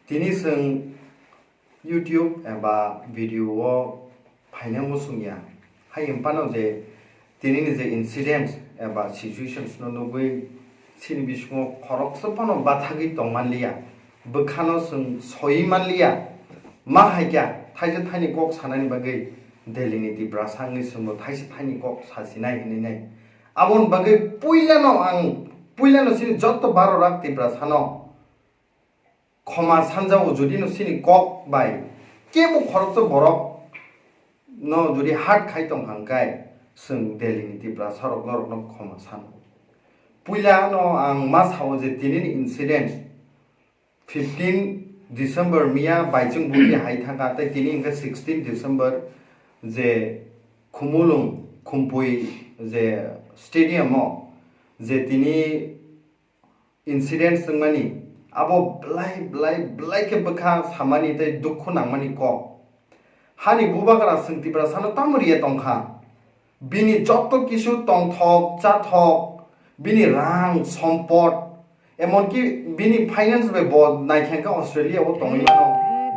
Tini sing YouTube eba video o paina musunya hai empano je tini ni je incidents eba situations no nugui sini bisungo khorok sapano bathagi tongmanliya bekhano sing soimanliya ma haikya thaise thani kok sanani bagai Delhi ni ti brasangi sumbo thaise thani kok sasinai hinai abon bagai puilano sini jotto baro rak ti brasano Khoma sanjawo jodi no sini kok bai kemo khorokso borok no jodi hat khai tong hangkai sing Delhi ni ti brasarok norok no khoma san puila no ang mas hawo je tinin incident 15 December miya baijung buki hai thanga tai tini ingka 16 December je khumulung khumpui je stadium mo je tini incident singmani abo blai ke bakha samani tai dukhu nangmani ko hani bubagara singti brasano tamuriya tongkha bini jotto kisu tongthok chathok bini rang sompot emonki bini finance be bod naikhenka Australia o tongimano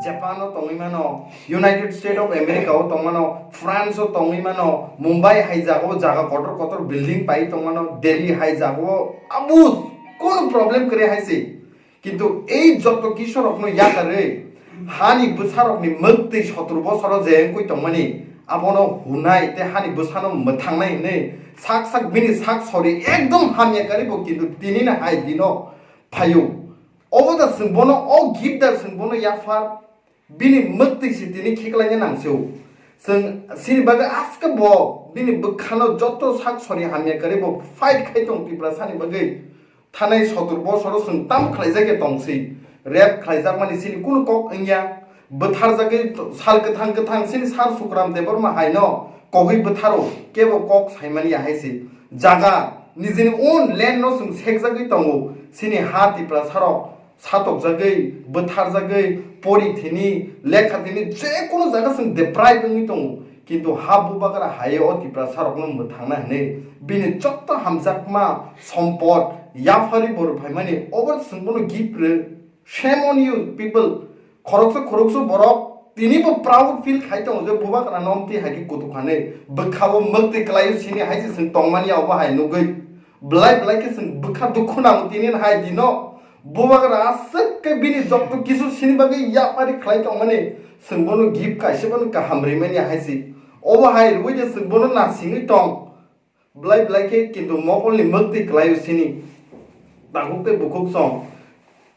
Japan o tongimano United States of America o tongmano France o tongimano Mumbai haijago jaga kotor building pai tongmano Delhi haijago abus kono problem kare haise কিন্তু এই যত কিশোরকনো ইয়াকারে হানি বুসারকনি মগতি 17 বছর যে কই তংমানি আপনো হুনাই তে হানি বুসানো মথাংনাই নে সাক বিনি সাক sorry একদম হামিয়া কারিব কিন্তু তিনি না হাই দিনো ফায়ু অবদা সিংবনো ও গিফদার সিংবনো ইয়াফার বিনি মগতি সি তিনি খিকলাইনে নাংসেও जों सिनिबागा आजके ब बिनि बखानो जत साक सरि हामिया कारिब फाइट खाइ दं तिब्रा सानि बागै थानाय 17 बছर जों ताम खालायजागे दंसै रेप खालायजाग मानि सिनि कुनु कक इंया बोथार जागे साल गोथां सिनि सार सुक्राम देबर मा हायनो कगै बोथारो केबो कक साइमानि हायसै जागा निजिनि ओन लैंड नो जों सेक जागे दंगो सिनि हा तिब्रा सारो सातक जागे बोथार जागे परिथिनि लेखाथिनि जे कुनु जागा जों देप्राइब दं কিন্তু হাবু বাগারা হায়ে অতিপ্রা সারকনো মথাংনা হনে বিনি চত্ত হামজাকমা সম্পদ ইয়াফারি বড় ভাই মানে ওভার সিম্বনো gift shame on you people খরকসো বরক তিনিবো প্রাউড ফিল খাইতং যে বুবাকরা নমতি হাকি কুতুখানে বখাবো মগতি ক্লাইউ সিনি হাইসি সিং তংমানি আওবা হাই নুগৈ ব্লাই কে সিং বখা দুখু নাম তিনিন হাই দিনো বুবাকরা আসকে বিনি জক্ত কিছু সিনি বাগে ইয়াফারি খাইতং মানে সিম্বনো গিফট কাইসেবনো কাহামরি মানি হাইসি Over high, we just bonnet not singing tongue. Black cake into Mopoli multi clay sini. Bahupe book song.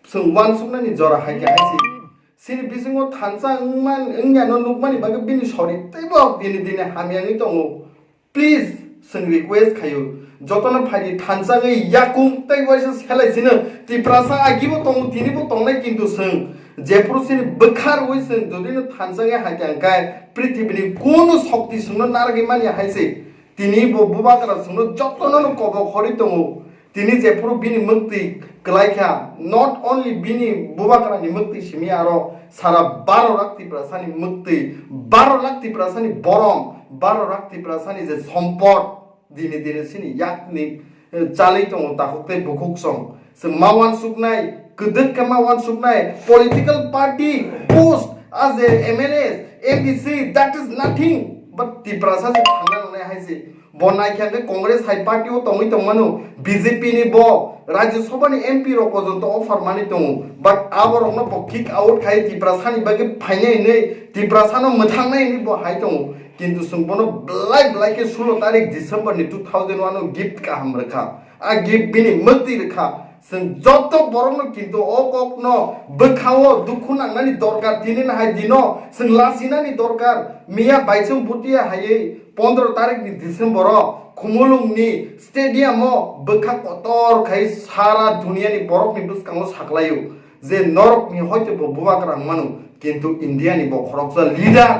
So one soon is or a hike. I see. Sini bising of Tansa, man, no look money, but a bin sorry. Table in the Hamianitongo. Please, sing request Kayu. Jotana Padi, Tansa, Yakum, they was hella sinner. The prasa I give a tongue, Tinibo tongue like into sing. 제프로스니 버카르 위슨 도디는 탄상에 하장가에 프리티비니 고노 속디 숨는 나르기만이 하이세 티니 부바가라 숨는 쩍도는 거버 허리똥우 티니 제프로 비니 먹디 글라이카 not only 비니 부바가라니 먹디 시미아로 사라 바로락티 프라사니 먹디 바로락티 프라사니 보롬 바로락티 프라사니 제 সম্পদ দিনে সিনি yakni চালিতং তাহতে বুকুকসং saw মাওয়ান সুকনাই Kudet kama wan suknai political party post as a MLAs MPC that is nothing but the process thangna nai haise bonai khyange Congress high party o tongi tongmanu BJP ni bo Rajya Sabha ni MP ro pojonto offer mani tong but abor ongno bo kick out khai ti prasani bage phainai nei ti prasano mthangnai ni bo hai tong kintu sungbono blai ke 16 तारिख December ni 2001 o gift ka hamrakha a gift bini mati rakha जों जत बरनो किन्तु अककनो बखाओ दुखु नांनानि दरकार दिनै हाय दिनो जों लासिनानि दरकार मिया बाइजों बुटिया हायै 15 तारिख नि डिसेम्बर खुमुलुंगनि स्टेडियाम बखा कतर खाय सारा दुनियानि बरफनि बुसकांगो साखलायो जे नरकनि हयतो बुबाग्रा मानु किन्तु इन्डियानि बखरकसा लिडार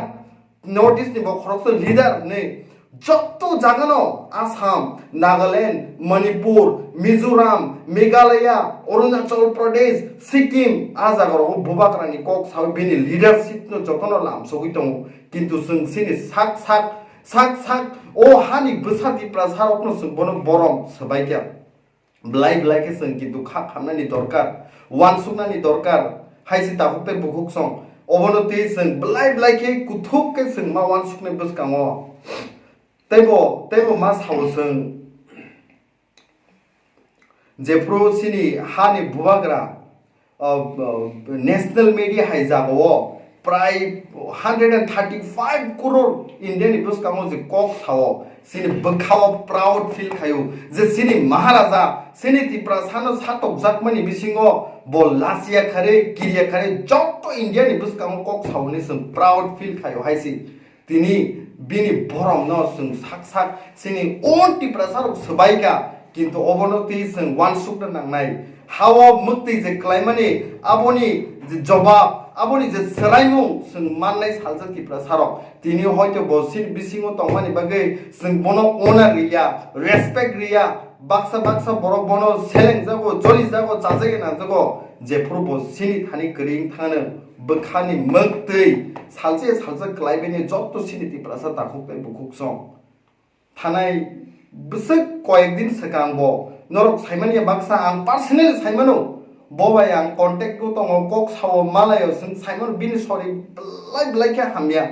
नर्थ इस्टनि बखरकसा लिडार नै যত জাগানো আসাম নাগাল্যান্ড মণিপুর মিজোরাম মেঘালয় অরুণাচল প্রদেশ সিকিম আ জাগার বুবাকরানি কক সাব বিনি লিডারশিপ নো যতন লাম সগৈ দङ কিন্তু जों सिनि साक ও হানি বসাতি প্রাসারকনো जों বনো বরম সবাইকে ব্লাই কে जों কিন্তু খা খামনানি দরকার ওয়ান সুনানি দরকার haisi tabuk te bukuk song obono te sing blai ke kuthuk ke sing ma wan sukne bus kango tebo mas hausung jepro sini hani bubagra national media haijabo প্রায় 135 crore Indian ibus kamo je kok sao sini bkhao proud feel khayo je sini maharaja sini tipra sano satok jakmani bisingo bol lasia khare kiria khare jotto Indian ibus kamo kok sao ni sung proud feel khayo haisi tini bini borom no sung sak sini on tipra sarok sabaika কিন্তু অবনতি song one সুক নাংনাই হাওয়া মুক্তি যে ক্লাইমানি আবনি যে জবাব আবনি যে সেলাইমু song মাননাই সালজা কিপ্রা সারক তিনি হয়তো বসিন বিসিংও তংমানি বাগে সং বনো ওনার রিয়া রেসপেক্ট রিয়া বাক্সা বরক বনো সেলেং যাগো জলি যাগো জাজেগে না যাগো যে প্রভু সিনি থানি করিং থানো বখানি মুক্তি সালজা ক্লাইবেনি যত সিনি তিপ্রা সা তাখুকতে বুকুক সং থানাই besok কয়েকদিন sekango norok saimania baksa ang personal saimano bobai ang contact ko tongo kok sawo malayo sing saimon bini sorry blai ke hamya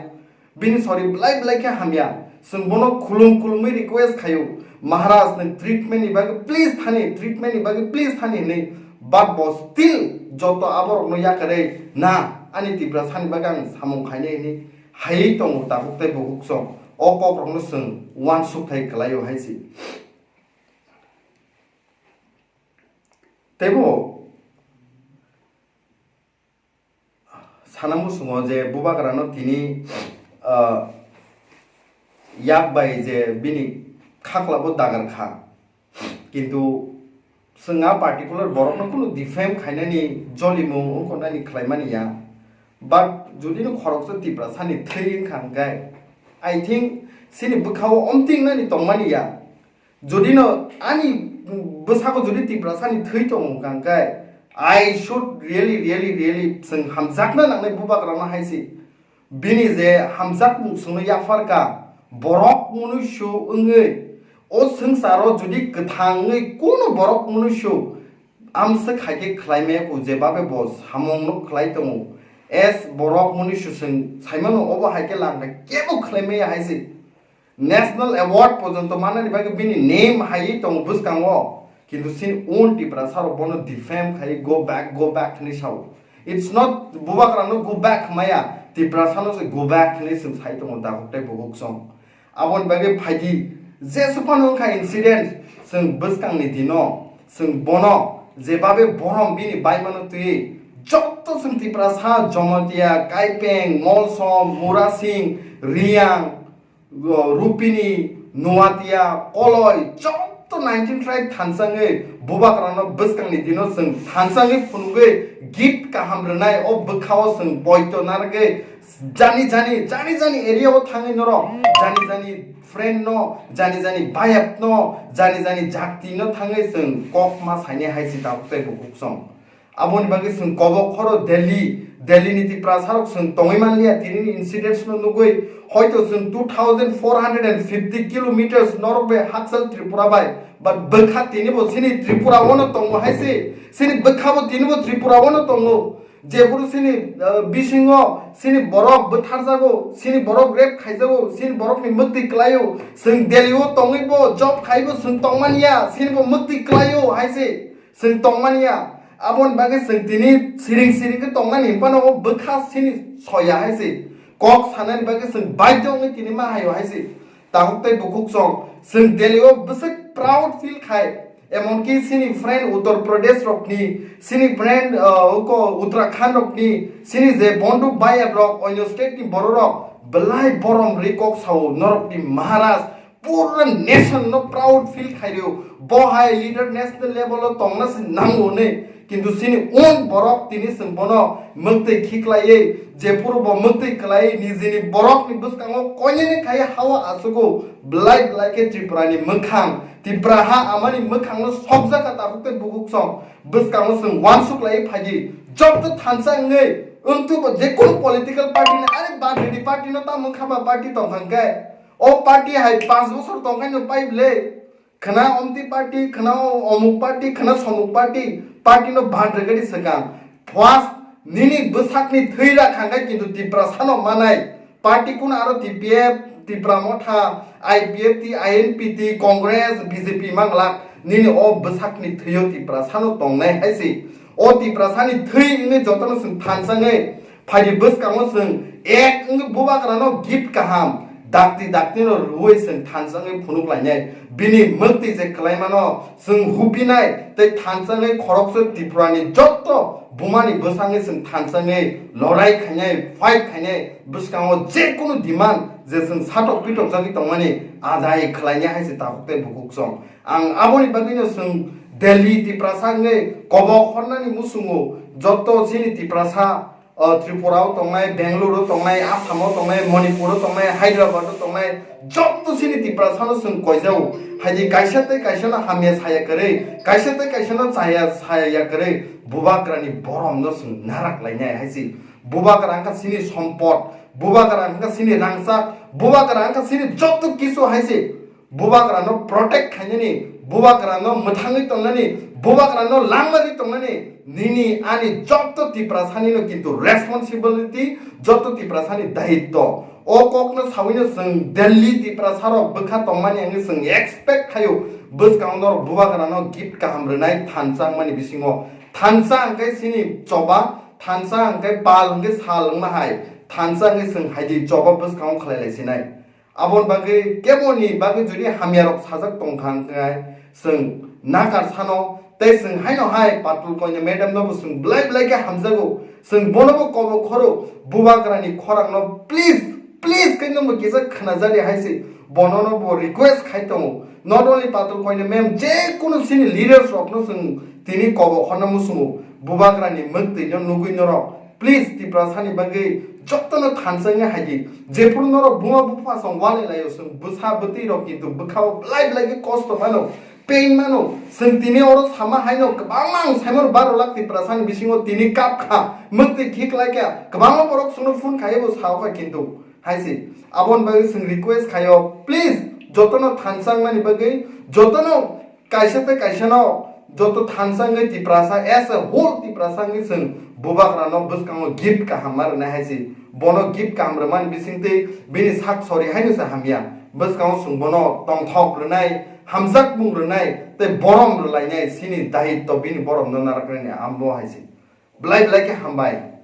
bini sorry blai ke hamya sing bono khulum request khayo maharaj ne treatment ni bag please thani ne but boss still joto abor no yakare na ani tibra sani bagang samong khaine ni hai tongo ta hukte bukuk song Oko promotion one suk thai kalayo haisi tebo sanamu sungo je bubagrano tini yak bai je bini khaklabo dagar kha kintu singa particular borokno kuno defame khainani jolimu onkonani khlaimani ya but jodi no khorokso tipra sani threin khangai I think sini bukhawo omting nani tongmani ya jodi no ani busako jodi tipra sani thui tong kangkai I should really sing hamjakna nangnai bubagrana haisi bini je hamjak sungno yafarka borok munushu ungei o sangsaro jodi gthangai kono borok munushu amsa khake khlaime ko je babe bos hamongno khlai tongo as borok munushu sing saimano obo haike langna kebo khlaime ya haisi national award pojonto manani bage bini name hai tong buskango kintu sin own tipra saro bono defame khai go back ni sao it's not bubakrano go back maya tipra sano se go back ni sim sai tong da hoktai buguk song abon bage phaji je supano kha incident sing buskang ni dino sing bono je babe borom bini baimano tui jotto sing tipra sa jomotia kaipeng molsom murasing riang rupini nuatia koloi jotto 19 tribe thansange bubakrano buskang ni dino sing thansange phunge gift ka hamrnai o bukhaw sing boito narge jani area o thangai noro jani friend no jani bayap no jani jakti no thangai sing kok ma saine haisi ta te bukuk song aboni bagi sing kobo khoro delhi niti prasarok sing tongaimanlia tini incidents no nugoi hoyto sing 2450 kilometers norbe haksal tripura bai but bakha tini bo sini tripura wono tongo haisi sini bakha bo tini bo tripura wono tongo jeburu sini bisingo sini borok butharjago sini borok rep khaijago sini borok ni mukti klayo sing delhi o tongai bo job khaibo sing tongmania sini bo mukti klayo haisi sing tongmania abon bagi sing tini siring ke tongan impano o bakha sini soya haisi kok sanani bagi sing baidong tini ma hayo haisi tahuktai bukuk song sing delhi o besek proud feel khai এমনকি সিনি friend Uttar Pradesh রকনি সিনি friend ওকো Uttarakhand রকনি সিনি যে বন্ধু by rock অন্য state নি বড় rock বলাই বরম রিকক Sao নরকনি মহারাজ পুরো nation no proud feel খাইরিও বহাই leader national level তংনা C নাঙ্গো নে কিন্তু সিনি ওন বরক তিনি সং বনো মক্তে খিকলায়ে যে পুরো মক্তে কলাই নিজেনি বরক নি বুসকাঙ্গো কয়নে খাই হাওয়া আসুগো ব্লাই ব্লাইকে ত্রিপুরানি মখাং tipraha amani mkhangno sobja ka tapukte bukuk song buskang sung wan suk lai phaji job to thansang ngai untu bo jekon political party na are badi party no ta mkhaba party tong khangkai o party hai 5 bosor tong kai no paible khana omti party khana omuk party khana somuk party no bhand regadi sakang first nini besakni thira khangai kintu tipra sano manai party kun aro TPF tipra motha IPF ti INP ti Congress BJP mangla nini o besakni thiyo tipra sano tongnai haisi o tipra sani thui ini jotono sing thansangai phadi bus kamo sing ek ing buba krano gift kaham dakti no ruoi sing thansangai phunuk lainai bini mukti je klaimano sing hupinai te thansangai khorokse tiprani jotto bumani busangai sing thansangai lorai khanai fight khanai buskamo je kono demand je sing satok pitok jagi tongmani adai khlaina haise takte bukuk song ang aboni bagino sing Delhi tiprasangai kobok khornani musungo jotto sini tiprasa Tripura tongnai Bangalore tongnai Assam tongnai Manipur tongnai Hyderabad tongnai jotto sini tiprasano sing koijau haji kaisana hamya saya kare kaisana saya kare bubakrani borom no sing narak lainai haisi bubakrangka sini sompot bubakrangka sini rangsa bubakrangka sini jotto kisu haisi bubakrano protect khainani bubakrano muthangi tongnani bubakrano langmari tongnani nini ani jotto tiprasani no kintu responsibility jotto tiprasani daitto o kokno sawino sing Delhi tiprasaro bukha tongmani angi sing expect khayo buskaunor bubakrano gift kahamrnai thansang mani bisingo thansang kai sini choba thansang kai pal ngai sal mahai thansang ngai sing haji choba buskaung khlailai sinai abon bagai kemoni bagai juri hamyarok sajak tongkhang kai sing nakar sano te sing haino hai patul konya madam no sing blai ke hamjago sing bonobo kobo khoro bubakrani khorang no please kaino mo kisa khanajari haisi bonono bo request khaitong not only patul konya mem je kono sini leaders of no sing tini kobo khona musumu bubakrani mukti no nugui noro please tiprasani bagai jottono thansanga haji jepur noro bunga bufa song wale layo sing busa buti ro kintu bukhao blai ke cost mano pain mano sing tini oro sama haino kabang samor baro lakti prasan bisingo tini kap kha mukti thik laika kabang borok sunu phone khaibo saoka kintu haisi abon bagai sing request khayo please jotono thansang mani bagai jotono kaisano joto thansang tiprasa as a whole tiprasang sing bubakrano buskango gift ka hamar na haisi bono gift ka hamraman bisingte bini sak sori haino sa hamya buskango sung bono tong thok runai hamzak bung runai te borom rulainai sini dahit to bini borom no narakne ambo haisi blai ke hambai